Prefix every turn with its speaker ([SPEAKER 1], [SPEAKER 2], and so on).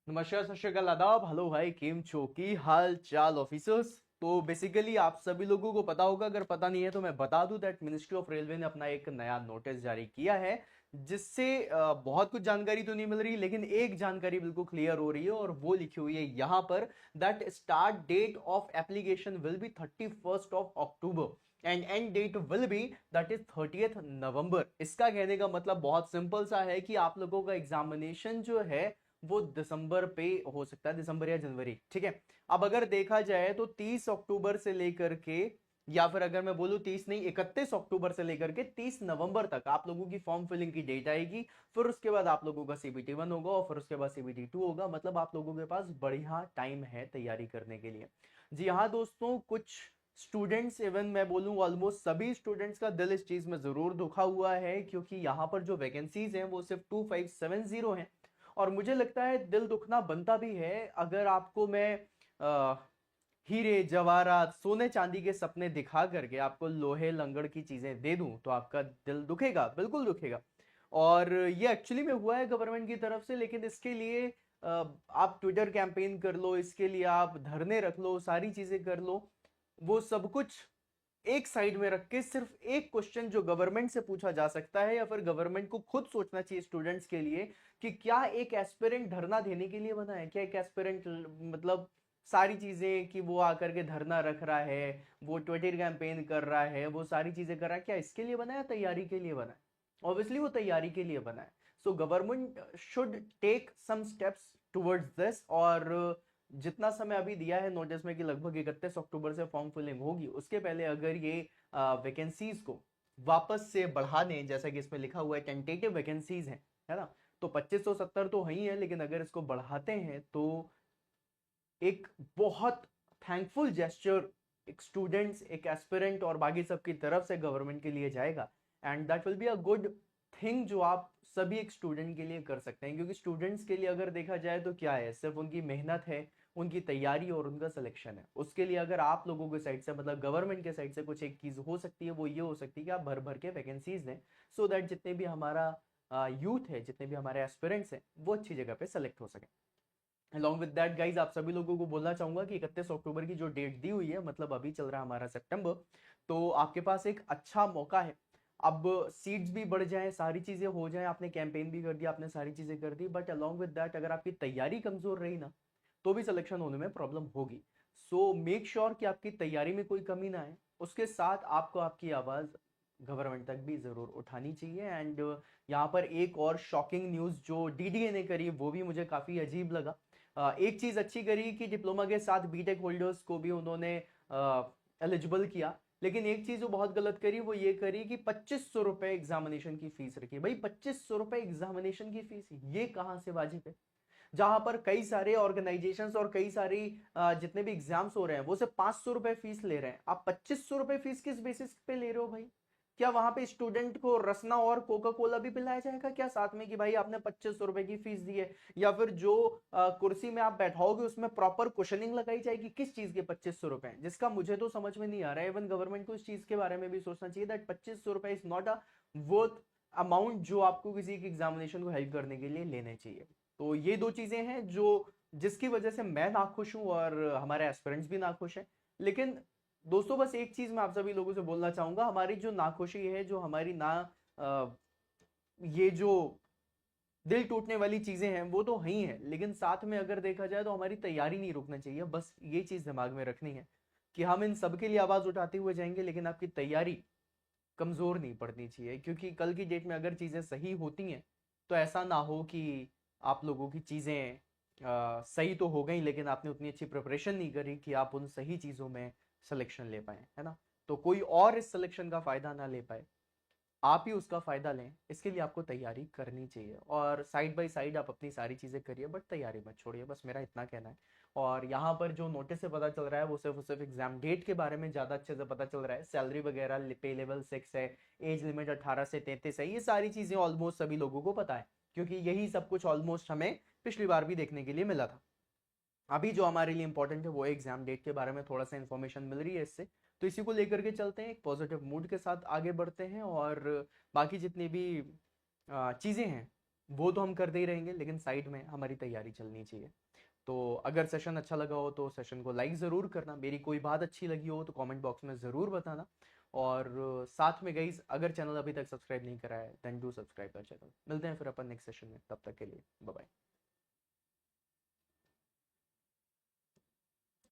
[SPEAKER 1] नमस्कार, सत श्री अकाल, आदाब, हेलो भाई, केम छो की हाल चाल ऑफिसर्स। तो बेसिकली आप सभी लोगों को पता होगा, अगर पता नहीं है तो मैं बता दूं दैट मिनिस्ट्री ऑफ रेलवे ने अपना एक नया नोटिस जारी किया है, जिससे बहुत कुछ जानकारी तो नहीं मिल रही, लेकिन एक जानकारी बिल्कुल क्लियर हो रही है और वो लिखी हुई है यहाँ पर that start date of application will be 31 of October and end date will be that is 30 November. इसका कहने का मतलब बहुत सिंपल सा है कि आप लोगों का एग्जामिनेशन जो है वो दिसंबर पे हो सकता है, दिसंबर या जनवरी, ठीक है। अब अगर देखा जाए तो 30 अक्टूबर से लेकर के, या फिर अगर मैं बोलूं 30 नहीं, 31 अक्टूबर से लेकर के 30 नवंबर तक आप लोगों की फॉर्म फिलिंग की डेट आएगी। फिर उसके बाद आप लोगों का CBT 1 होगा और फिर उसके बाद CBT 2 होगा। मतलब आप लोगों के पास बढ़िया टाइम है तैयारी करने के लिए। जी हाँ दोस्तों, कुछ स्टूडेंट्स, इवन मैं बोलूं ऑलमोस्ट सभी स्टूडेंट्स का दिल इस चीज में जरूर दुखा हुआ है, क्योंकि यहाँ पर जो वैकेंसीज हैं वो सिर्फ 2570 हैं। और मुझे लगता है दिल दुखना बनता भी है। अगर आपको मैं आ, हीरे जवाहरात सोने चांदी के सपने दिखा करके आपको लोहे लंगड़ की चीजें दे दूं तो आपका दिल दुखेगा, बिल्कुल दुखेगा। और ये एक्चुअली में हुआ है गवर्नमेंट की तरफ से, लेकिन इसके लिए आप ट्विटर कैंपेन कर लो, इसके लिए आप धरने रख लो, सारी चीजें कर लो, वो सब कुछ एक साइड में रख के सिर्फ एक क्वेश्चन जो गवर्नमेंट से पूछा जा सकता है, या फिर गवर्नमेंट को खुद सोचना चाहिए स्टूडेंट्स के लिए कि क्या एक एस्पिरेंट धरना देने के लिए बना है? क्या एक एस्पिरेंट मतलब सारी चीजें कि वो आकर के धरना रख रहा है, वो ट्विटर कैंपेन कर रहा है, वो सारी चीजें कर रहा है, क्या इसके लिए बना है? तैयारी के लिए बना है? ऑब्वियसली वो तैयारी के लिए बना है। So government should take some steps towards this. और जितना समय अभी दिया है नोटिस में कि लगभग 31 अक्टूबर से फॉर्म फिलिंग होगी, उसके पहले अगर ये वैकेंसीज को वापस से बढ़ा दें, जैसा कि इसमें लिखा हुआ है टेंटेटिव वैकेंसीज हैं, है ना, तो 2570 तो है ही है, लेकिन अगर इसको बढ़ाते हैं तो एक बहुत थैंकफुल जेस्चर एक स्टूडेंट्स, एक एस्पिरेंट और बाकी सबकी तरफ से गवर्नमेंट के लिए जाएगा। And that will be a good thing जो आप सभी एक स्टूडेंट के लिए कर सकते हैं, क्योंकि स्टूडेंट्स के लिए अगर देखा जाए तो क्या है, सिर्फ उनकी मेहनत है, उनकी तैयारी और उनका सिलेक्शन है। उसके लिए अगर आप लोगों के साइड से, मतलब गवर्नमेंट के साइड से कुछ एक चीज हो सकती है, वो ये हो सकती है कि आप भर भर के वैकेंसीज दें, सो दैट जितने भी हमारा यूथ है, जितने भी हमारे एस्पिरेंट्स हैं, वो अच्छी जगह पे सेलेक्ट हो सके। अलॉन्ग विद दैट गाइज, आप सभी लोगों को बोलना चाहूंगा कि 31 अक्टूबर की जो डेट दी हुई है, मतलब अभी चल रहा है हमारा सितंबर, तो आपके पास एक अच्छा मौका है। अब सीट्स भी बढ़ जाएं, सारी चीजें हो जाएं, आपने कैंपेन भी कर दिया, आपने सारी चीजें कर दी, बट अलॉन्ग विद दैट अगर आपकी तैयारी कमजोर रही ना, तो भी सिलेक्शन होने में प्रॉब्लम होगी। सो मेक श्योर कि आपकी तैयारी में कोई कमी ना आए। उसके साथ आपको आपकी आवाज गवर्नमेंट तक भी जरूर उठानी चाहिए। एंड यहाँ पर एक और शॉकिंग न्यूज जो DDA ने करी, वो भी मुझे काफी अजीब लगा। एक चीज अच्छी करी कि डिप्लोमा के साथ बीटेक होल्डर्स को भी उन्होंने एलिजिबल किया, लेकिन एक चीज जो बहुत गलत करी वो ये करी कि 2500 रुपए एग्जामिनेशन की फीस रखी। भाई 2500 रुपए एग्जामिनेशन की फीस, ये कहाँ से वाजिब है? जहां पर कई सारे ऑर्गेनाइजेशंस और कई सारी जितने भी एग्जाम्स हो रहे हैं वो सिर्फ 500 रुपए फीस ले रहे हैं। आप 2500 रुपए फीस किस बेसिस पे ले रहे हो भाई? क्या वहां पे स्टूडेंट को रसना और कोका कोला भी पिलाया जाएगा क्या साथ में, कि भाई आपने 2500 रुपए की फीस दी है? या फिर जो कुर्सी में आप बैठाओगे उसमें प्रॉपर कुशनिंग लगाई जाएगी? किस चीज के 2500 रुपए, जिसका मुझे तो समझ में नहीं आ रहा है। इवन गवर्नमेंट को इस चीज के बारे में भी सोचना चाहिए दैट 2500 रुपए is not a worth amount जो आपको किसी के एग्जामिनेशन को हेल्प करने के लिए लेने चाहिए। तो ये दो चीजें हैं जो, जिसकी वजह से मैं नाखुश हूं और हमारे एस्पिरेंट्स भी नाखुश हैं। लेकिन दोस्तों, बस एक चीज मैं आप सभी लोगों से बोलना चाहूंगा, हमारी जो नाखुशी है, जो हमारी ना अ, ये जो दिल टूटने वाली चीजें हैं वो तो ही है, लेकिन साथ में अगर देखा जाए तो हमारी तैयारी नहीं रुकना चाहिए। बस ये चीज दिमाग में रखनी है कि हम इन सबके लिए आवाज उठाते हुए जाएंगे, लेकिन आपकी तैयारी कमजोर नहीं पड़नी चाहिए। क्योंकि कल की डेट में अगर चीजें सही होती हैं तो ऐसा ना हो कि आप लोगों की चीजें सही तो हो गई, लेकिन आपने उतनी अच्छी प्रिपरेशन नहीं करी कि आप उन सही चीजों में सिलेक्शन ले पाए, है ना। तो कोई और इस सिलेक्शन का फायदा ना ले पाए, आप ही उसका फायदा लें, इसके लिए आपको तैयारी करनी चाहिए। और साइड बाय साइड आप अपनी सारी चीजें करिए, बट तैयारी मत छोड़िए, बस मेरा इतना कहना है। और यहाँ पर जो नोटिस से पता चल रहा है वो सिर्फ एग्जाम डेट के बारे में ज्यादा अच्छे से पता चल रहा है। सैलरी वगैरह, पे लेवल 6 है, एज लिमिट 18 से 33 है, ये सारी चीजें ऑलमोस्ट सभी लोगों को पता है, क्योंकि यही सब कुछ ऑलमोस्ट हमें पिछली बार भी देखने के लिए मिला था। अभी जो हमारे लिए इंपॉर्टेंट है वो एग्जाम डेट के बारे में थोड़ा सा इन्फॉर्मेशन मिल रही है इससे। तो इसी को लेकर के चलते हैं, एक पॉजिटिव मूड के साथ आगे बढ़ते हैं, और बाकी जितनी भी चीज़ें हैं वो तो हम करते ही रहेंगे, लेकिन साइड में हमारी तैयारी चलनी चाहिए। तो अगर सेशन अच्छा लगा हो तो सेशन को लाइक ज़रूर करना, मेरी कोई बात अच्छी लगी हो तो कमेंट बॉक्स में ज़रूर बताना। और साथ में गाइस, अगर चैनल अभी तक सब्सक्राइब नहीं करा है देन डू सब्सक्राइब कर चैनल। मिलते हैं फिर अपन नेक्स्ट सेशन में, तब तक के लिए बाय बाय।